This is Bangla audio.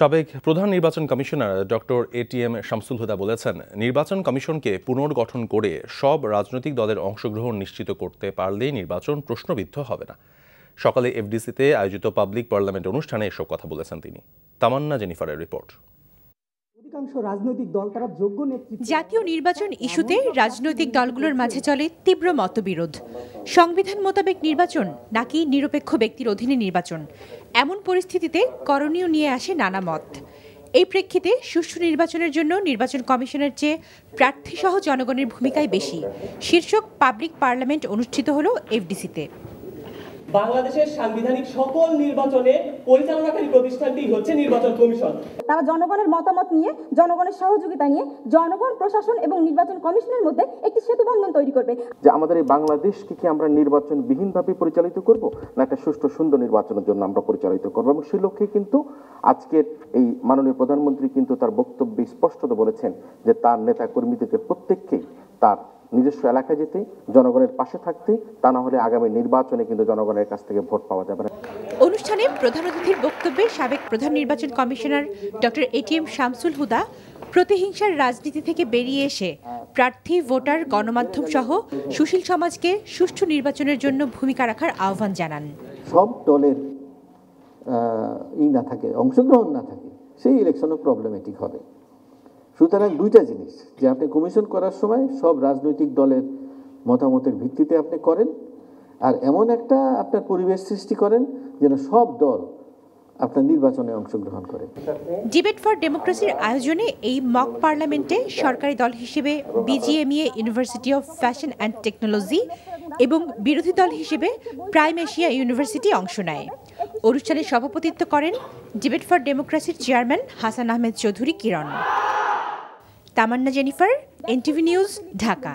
সাবেক প্রধান নির্বাচন কমিশনার ডক্টর এটিএম শামসুল হুদা বলেছেন, নির্বাচন কমিশনকে পুনর্গঠন করে সব রাজনৈতিক দলের অংশগ্রহণ নিশ্চিত করতে পারলেই নির্বাচন প্রশ্নবিদ্ধ হবে না। সকালে এফডিসিতে আয়োজিত পাবলিক পার্লামেন্ট অনুষ্ঠানে এসব কথা বলেছেন তিনি। তামান্না জেনিফারের রিপোর্ট। জাতীয় নির্বাচন ইস্যুতে রাজনৈতিক দলগুলোর মাঝে চলে তীব্র মতবিরোধ। সংবিধান মোতাবেক নির্বাচন নাকি নিরপেক্ষ ব্যক্তির অধীনে নির্বাচন, এমন পরিস্থিতিতে করণীয় নিয়ে আসে নানা মত। এই প্রেক্ষিতে সুষ্ঠু নির্বাচনের জন্য নির্বাচন কমিশনের চেয়ে প্রার্থীসহ জনগণের ভূমিকাই বেশি শীর্ষক পাবলিক পার্লামেন্ট অনুষ্ঠিত হলো এফডিসিতে। বাংলাদেশের সাংবিধানিক সকল নির্বাচনে পরিচালনাকারী প্রতিষ্ঠানটি হচ্ছে নির্বাচন কমিশন। তারা জনগণের মতামত নিয়ে, জনগণের সহযোগিতা নিয়ে জনগণ, প্রশাসন এবং নির্বাচন কমিশনের মধ্যে একটি সেতুবন্ধন তৈরি করবে। যে আমাদের এই বাংলাদেশকে কি আমরা নির্বাচনবিহীনভাবে পরিচালিত করব, না একটা সুষ্ঠু সুন্দর নির্বাচনের জন্য আমরা পরিচালিত করব। এবং সেই লক্ষ্যে কিন্তু আজকের এই মাননীয় প্রধানমন্ত্রী কিন্তু তার বক্তব্যে স্পষ্টত বলেছেন যে তার নেতা কর্মীদেরকে প্রত্যেককেই তার নিজস্ব এলাকায় যেতে, জনগণের পাশে থাকতে, তা না হলে আগামী নির্বাচনে কিন্তু জনগণের কাছ থেকে ভোট পাওয়া যাবে না। অনুষ্ঠানে প্রধান অতিথির বক্তব্যে সাবেক প্রধান নির্বাচন কমিশনার ডক্টর এটিএম শামসুল হুদা প্রতিহিংসার রাজনীতি থেকে বেরিয়ে এসে প্রার্থী, ভোটার, গণমাধ্যম সহ সুশীল সমাজকে সুষ্ঠু নির্বাচনের জন্য ভূমিকা রাখার আহ্বান জানান। সব দলের না থাকে, অংশগ্রহণ না থাকে, সেই ইলেকশনও প্রবলেমেটিক হবে। সুতরাং দুইটা জিনিস, যে আপনি কমিশন করার সময় সব রাজনৈতিক দলের মতামতের ভিত্তিতে আপনি করেন, আর এমন একটা আপনার পরিবেশ সৃষ্টি করেন যেন সব দল আপনার নির্বাচনে অংশগ্রহণ করে। ডিবেট ফর ডেমোক্রেসির আয়োজনে এই মক পার্লামেন্টে সরকারি দল হিসেবে BGMEA, university of fashion and technology এবং বিরোধী দল হিসেবে প্রাইম এশিয়া ইউনিভার্সিটি অংশ নেয়। অনুষ্ঠানে সভাপতিত্ব করেন ডিবেট ফর ডেমোক্রেসির chairman Hasan Ahmed Chowdhury Kiron. Tamanna Jennifer, NTV news, Dhaka.